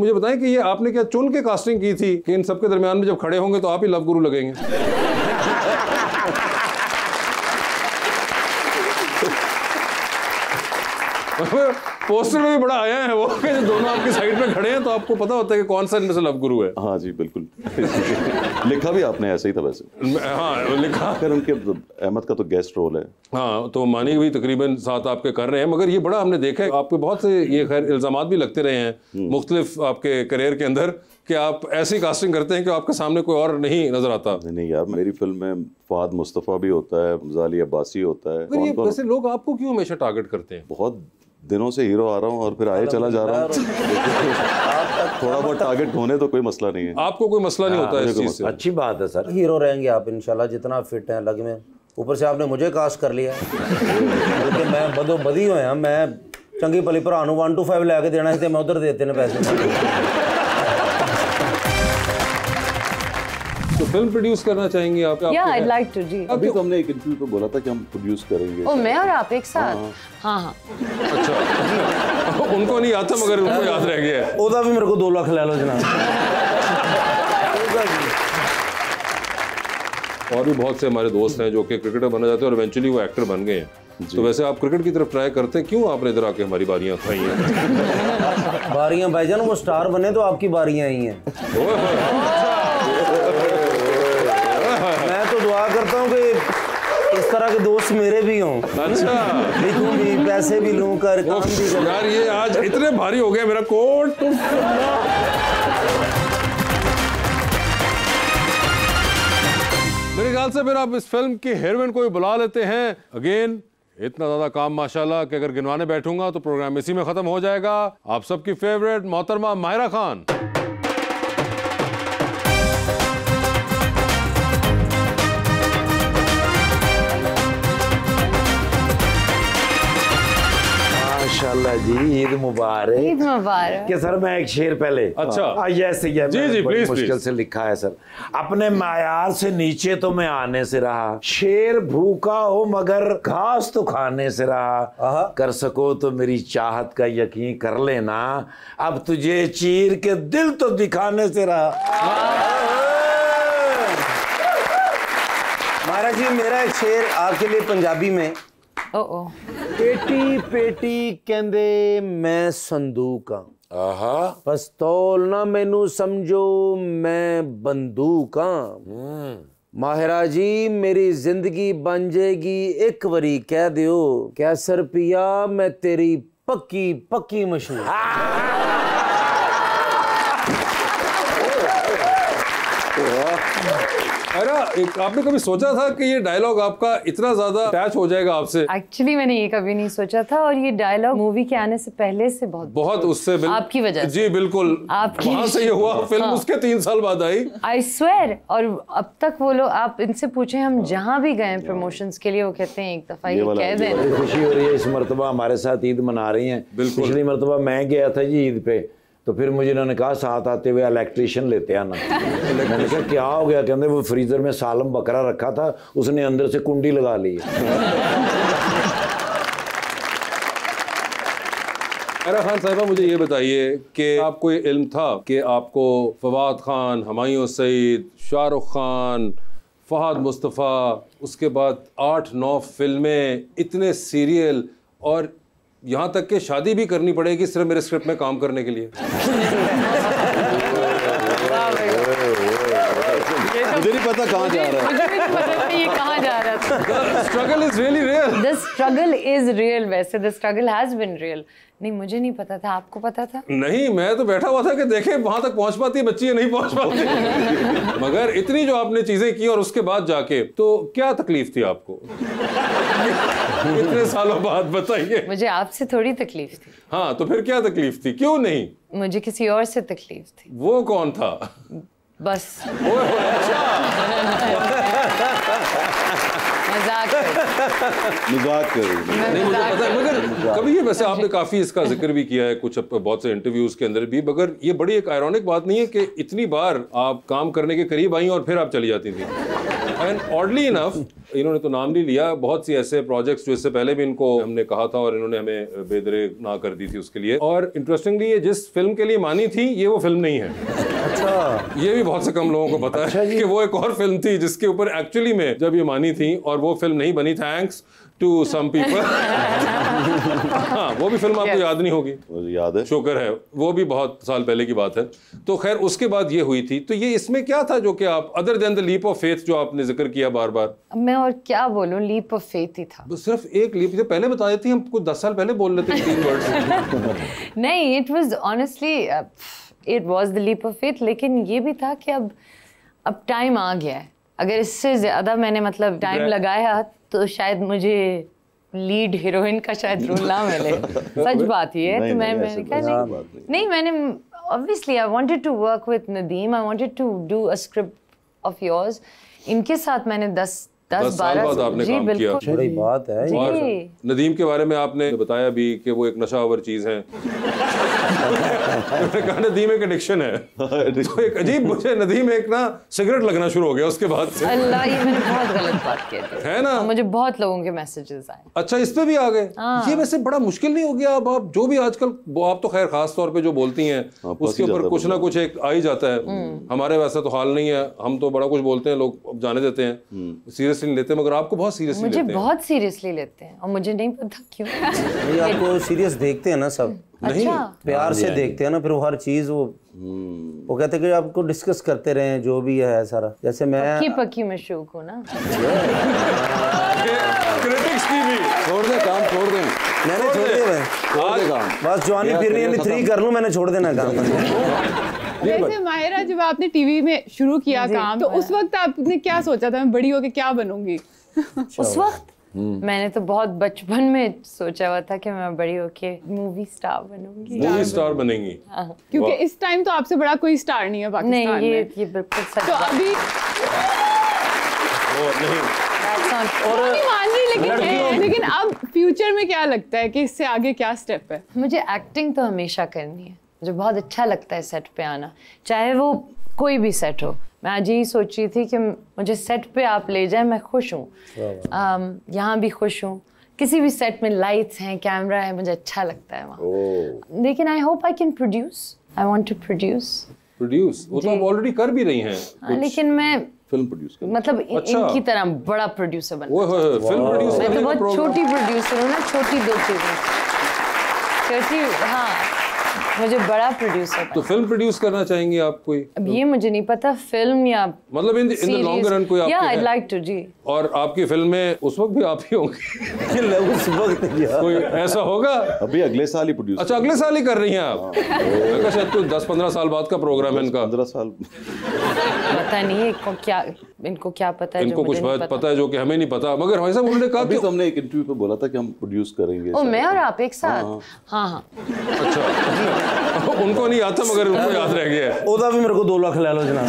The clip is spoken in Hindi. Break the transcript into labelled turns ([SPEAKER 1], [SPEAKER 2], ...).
[SPEAKER 1] मुझे बताएं कि ये आपने क्या चुन के कास्टिंग की थी कि इन सबके दरमियान में जब खड़े होंगे तो आप ही लव गुरु लगेंगे? पोस्टर में भी बड़ा आया है वो कि जो दोनों आपकी साइड में खड़े हैं तो आपको पता होता है कि कौन सा इनमें से लव गुरु है।
[SPEAKER 2] हाँ जी बिल्कुल। लिखा भी आपने ऐसे ही था वैसे।
[SPEAKER 1] हाँ लिखा।
[SPEAKER 2] फिर उनके अहमद का तो गेस्ट रोल है।
[SPEAKER 1] हाँ तो मानी भी तकरीबन साथ आपके कर रहे हैं, मगर ये बड़ा हमने देखा है आपके बहुत से ये खैर इल्जामात भी लगते रहे हैं मुख्तलिफ आपके करियर के अंदर कि आप ऐसी कास्टिंग करते हैं कि आपके सामने कोई और नहीं नजर आता।
[SPEAKER 2] नहीं यार, मेरी फिल्म में फहद मुस्तफ़ा भी होता है, ज़ाली अब्बासी होता है।
[SPEAKER 1] ये वैसे लोग आपको क्यों हमेशा टारगेट करते हैं?
[SPEAKER 2] बहुत दिनों से हीरो आ रहा हूँ और फिर आए चला जा रहा हूँ। थोड़ा बहुत टारगेट होने तो कोई मसला नहीं है।
[SPEAKER 1] आपको कोई मसला नहीं होता है इस चीज से?
[SPEAKER 3] अच्छी बात है सर, हीरो रहेंगे आप इंशाल्लाह, जितना फिट हैं लग में। ऊपर से आपने मुझे कास्ट कर लिया बल्कि मैं बदो बदी होया, मैं चंगी भली भरा 1 to 5 लैके देना मैं उधर देते हैं पैसे।
[SPEAKER 1] तो फिल्म प्रोड्यूस करना चाहेंगे आप?
[SPEAKER 4] Yeah, I'd like to, जी।
[SPEAKER 2] अभी तो हमने एक इंटरव्यू पे बोला था कि हम प्रोड्यूस करेंगे।
[SPEAKER 4] ओ मैं और आप एक साथ? हाँ हाँ।
[SPEAKER 1] अच्छा उनको नहीं आता मगर उनको याद रह गया है।
[SPEAKER 3] ओदा भी मेरे को 2 लाख ले लो जनाब।
[SPEAKER 1] और भी बहुत से हमारे दोस्त हैं जो कि क्रिकेटर बनना चाहते हैं और इवेंचुअली वो एक्टर बन गए हैं। तो वैसे आप क्रिकेट की तरफ ट्राई करते हैं, क्यों आपने इधर आके हमारी बारियां खाई हैं?
[SPEAKER 3] बारियां भाईजान, वो स्टार बने तो आपकी बारियां आई हैं। मैं तो दुआ करता हूँ कि इस तरह के दोस्त मेरे भी हों।
[SPEAKER 1] अच्छा,
[SPEAKER 3] लिखूं भी, पैसे भी लूं, कर काम भी कर।
[SPEAKER 1] यार ये आज इतने भारी हो गया मेरा कोट। मेरे ख्याल से फिर आप इस फिल्म की हीरोइन को ही बुला लेते हैं। अगेन इतना ज्यादा काम माशाल्लाह कि अगर गिनवाने बैठूंगा तो प्रोग्राम इसी में खत्म हो जाएगा। आप सबकी फेवरेट मोहतरमा माहिरा खान।
[SPEAKER 3] माशाल्लाह जी, ईद मुबारक।
[SPEAKER 4] ईद मुबारक।
[SPEAKER 3] कि सर मैं एक शेर पहले।
[SPEAKER 1] अच्छा
[SPEAKER 3] यस
[SPEAKER 1] जी प्लीज
[SPEAKER 3] मुश्किल से लिखा है सर। अपने मायार से नीचे तो मैं आने से रहा, शेर भूखा हो मगर घास तो खाने से रहा, कर सको तो मेरी चाहत का यकीन कर लेना, अब तुझे चीर के दिल तो दिखाने से रहा। महाराज जी मेरा एक शेर आपके लिए पंजाबी में।
[SPEAKER 4] ओ
[SPEAKER 3] पेटी पेटी कहंदे मैं संदूक हाँ, पस्तौल ना मैनू समझो मैं बंदूक हाँ। माहिरा जी मेरी जिंदगी बन जाएगी एक वरी कह दियो, कैसर पिया मैं तेरी पक्की पक्की मशहूर।
[SPEAKER 1] अरे आपने कभी सोचा था कि ये डायलॉग आपका इतना ज्यादा अटैच हो जाएगा आपसे?
[SPEAKER 4] एक्चुअली मैंने ये कभी नहीं सोचा था, और ये डायलॉग मूवी के आने से पहले से बहुत
[SPEAKER 1] उससे
[SPEAKER 4] आपकी वजह से।
[SPEAKER 1] जी बिल्कुल,
[SPEAKER 4] आपकी
[SPEAKER 1] वहां से ये हुआ। फिल्म
[SPEAKER 4] हाँ।
[SPEAKER 1] उसके 3 साल बाद आई।
[SPEAKER 4] I swear. और अब तक वो लोग, आप इनसे पूछे हम जहाँ भी गए प्रमोशंस के लिए, वो कहते हैं एक दफा ये कह दें।
[SPEAKER 3] खुशी हो रही है इस मरतबा हमारे साथ ईद मना रही हैं। पिछली मरतबा मैं गया था जी ईद पे, तो फिर मुझे इन्होंने कहा साथ आते हुए इलेक्ट्रिशियन लेते आना। मैंने कहा क्या हो गया? कहते वो फ्रीजर में सालम बकरा रखा था, उसने अंदर से कुंडी लगा ली।
[SPEAKER 1] अरे खान साहिबा मुझे ये बताइए कि आपको ये इल्म था कि आपको फवाद खान, हुमायूं सईद, शाहरुख खान, फहद मुस्तफ़ा, उसके बाद 8-9 फिल्में, इतने सीरियल और यहाँ तक कि शादी भी करनी पड़ेगी सिर्फ मेरे स्क्रिप्ट में काम करने के लिए?
[SPEAKER 2] मुझे नहीं पता कहाँ जा रहा है।
[SPEAKER 4] ये कहाँ जा रहा था?
[SPEAKER 1] Struggle is really real.
[SPEAKER 4] The struggle is real. वैसे the struggle has been real. नहीं मुझे नहीं पता था, आपको पता था?
[SPEAKER 1] नहीं, मैं तो बैठा हुआ था कि देखे वहां तक पहुंच पाती है बच्ची या नहीं पहुंच पाती। मगर इतनी जो आपने चीजें की और उसके बाद जाके, तो क्या तकलीफ थी आपको? इतने सालों बाद बताइए।
[SPEAKER 4] मुझे आपसे थोड़ी तकलीफ थी।
[SPEAKER 1] हाँ तो फिर क्या तकलीफ थी? क्यों नहीं?
[SPEAKER 4] मुझे किसी और से तकलीफ थी।
[SPEAKER 1] वो कौन था?
[SPEAKER 4] बस
[SPEAKER 2] मजाक कर
[SPEAKER 1] नहीं, मुझे पता है। मगर कभी ये वैसे आपने काफी इसका जिक्र भी किया है कुछ बहुत से इंटरव्यूज के अंदर भी, मगर ये बड़ी एक आयरॉनिक बात नहीं है कि इतनी बार आप काम करने के करीब आई और फिर आप चली जाती थी? एंड ऑडली इनफ इन्होंने तो नाम नहीं लिया, बहुत सी ऐसे प्रोजेक्ट्स जो इससे पहले भी इनको हमने कहा था और इन्होंने हमें बेदरे ना कर दी थी उसके लिए। और इंटरेस्टिंगली ये जिस फिल्म के लिए मानी थी ये वो फिल्म नहीं है।
[SPEAKER 3] अच्छा,
[SPEAKER 1] ये भी बहुत से कम लोगों को पता है कि वो एक और फिल्म थी जिसके ऊपर एक्चुअली में जब ये मानी थी और वो फिल्म नहीं बनी, थैंक्स टू सम पीपल। हाँ, वो भी फिल्म आपको याद नहीं होगी,
[SPEAKER 2] याद है,
[SPEAKER 1] शुक्र है, वो भी बहुत साल पहले की बात है। तो खैर उसके बाद ये हुई थी। तो ये इसमें क्या था जो कि आप other than the leap of faith जो आपने जिक्र किया बार बार?
[SPEAKER 4] मैं और क्या बोलूं, लीप ऑफ फेथ ही था।
[SPEAKER 1] सिर्फ एक लीप जो पहले बता देती, हम कुछ 10 साल पहले बोल रहे थे 3 वर्ड्स।
[SPEAKER 4] नहीं, it was honestly it was the leap of faith, लेकिन ये भी था कि अब टाइम आ गया है। अगर इससे ज्यादा मैंने मतलब टाइम लगाया तो शायद मुझे लीड हीरोइन का शायद रोल ना मिले। सच बात ये है। तो मैंने कहा नहीं, मैंने obviously I wanted to work with Nadeem, I wanted to do a script of yours. इनके साथ मैंने 10
[SPEAKER 1] साल बाद आपने काम किया,
[SPEAKER 3] बड़ी बात है।
[SPEAKER 1] और नदीम के बारे में आपने बताया भी कि वो एक नशावर चीज है। कहा नदीम एक एडिक्शन है। तो एक अजीब, मुझे नदीम एक ना सिगरेट लगना शुरू हो गया उसके बाद से।
[SPEAKER 4] अल्लाह, ये मैंने बहुत गलत बात की
[SPEAKER 1] है ना।
[SPEAKER 4] मुझे बहुत लोगों के मैसेजेस आए।
[SPEAKER 1] अच्छा, इस पे भी आ गए। ये वैसे बड़ा मुश्किल नहीं हो गया? अब आप जो भी आजकल, आप तो खैर खास तौर पे जो बोलती हैं उसके ऊपर कुछ ना कुछ एक आ ही जाता है। हमारे वैसा तो हाल नहीं है, हम तो बड़ा कुछ बोलते हैं, लोग जाने देते हैं, सीरियसली नहीं लेते, मगर आपको बहुत सीरियसली लेते हैं।
[SPEAKER 4] मुझे बहुत सीरियसली लेते हैं और मुझे नहीं पता क्यों।
[SPEAKER 3] नहीं, आपको सीरियस देखते हैं ना सब।
[SPEAKER 1] नहीं,
[SPEAKER 3] प्यार से देखते हैं ना, फिर वो हर चीज वो कहते हैं कि आपको डिस्कस करते रहे जो भी है सारा। जैसे मैं
[SPEAKER 4] पक्की में शौक हूँ ना।
[SPEAKER 1] क्रिटिक्स की भी
[SPEAKER 2] छोड़ दे काम, छोड़ दे,
[SPEAKER 3] मैंने छोड़ दिया,
[SPEAKER 2] छोड़ दे काम,
[SPEAKER 3] बस जवानी फिरनी 3 कर लूं, मैंने छोड़ देना काम।
[SPEAKER 5] वैसे माहिरा, जब आपने टीवी में शुरू किया काम, तो उस वक्त आपने क्या सोचा था, मैं बड़ी होके क्या बनूंगी?
[SPEAKER 4] उस वक्त मैंने तो बहुत बचपन में सोचा हुआ था कि मैं बड़ी होके मूवी स्टार बनूंगी।
[SPEAKER 1] मूवी स्टार बनेंगी?
[SPEAKER 5] क्योंकि इस टाइम तो आपसे बड़ा कोई स्टार नहीं है पाकिस्तान में।
[SPEAKER 4] ये बिल्कुल सच
[SPEAKER 5] तो
[SPEAKER 4] बात
[SPEAKER 5] अभी
[SPEAKER 4] और
[SPEAKER 5] मान रही, लेकिन अब फ्यूचर में क्या लगता है कि इससे आगे क्या स्टेप है?
[SPEAKER 4] मुझे एक्टिंग तो हमेशा करनी है। मुझे बहुत अच्छा लगता है सेट पे आना, चाहे वो कोई भी सेट हो। मैं आज यही सोच रही थी कि मुझे सेट पे आप ले जाए, मैं खुश हूँ। यहाँ भी खुश हूँ, किसी भी सेट में लाइट्स हैं, कैमरा है, मुझे अच्छा लगता है वहाँ। लेकिन I hope I can produce, I want to produce.
[SPEAKER 1] वो तो आप ऑलरेडी कर भी रही हैं।
[SPEAKER 4] लेकिन मैं
[SPEAKER 2] फिल्म प्रोड्यूस कर,
[SPEAKER 4] मतलब इनकी तरह बड़ा प्रोड्यूसर बनना।
[SPEAKER 1] फिल्म प्रोड्यूस
[SPEAKER 4] मैं तो बहुत छोटी प्रोड्यूसर हूँ ना, छोटी 2 चीजें छोटी। हाँ, मुझे बड़ा प्रोड्यूसर।
[SPEAKER 1] तो फिल्म प्रोड्यूस करना चाहेंगे आप कोई?
[SPEAKER 4] अब ये मुझे नहीं पता, फिल्म या
[SPEAKER 1] मतलब इन द लॉन्ग रन कोई आपके
[SPEAKER 4] I'd like to, जी।
[SPEAKER 1] और आपकी फिल्म में उस वक्त भी आप ही होंगे?
[SPEAKER 3] उस वक्त
[SPEAKER 1] कोई ऐसा होगा?
[SPEAKER 2] अभी अगले साल ही प्रोड्यूस।
[SPEAKER 1] अच्छा, अगले साल ही कर रही हैं आप? मैं शायद कोई 10-15 साल बाद का प्रोग्राम है इनका।
[SPEAKER 2] 15 साल
[SPEAKER 4] पता नहीं इनको क्या पता है।
[SPEAKER 1] इनको कुछ पता है जो कि हमें नहीं पता, मगर भाई साहब उन्होंने कहा
[SPEAKER 2] अभी तो हमने एक इंटरव्यू पे बोला था कि हम प्रोड्यूस करेंगे।
[SPEAKER 4] ओ, मैं और आप एक साथ? हाँ।
[SPEAKER 1] अच्छा, उनको नहीं आता मगर उनको याद रह गया है।
[SPEAKER 3] ओदा भी मेरे को 2 लाख ले लो जनाब।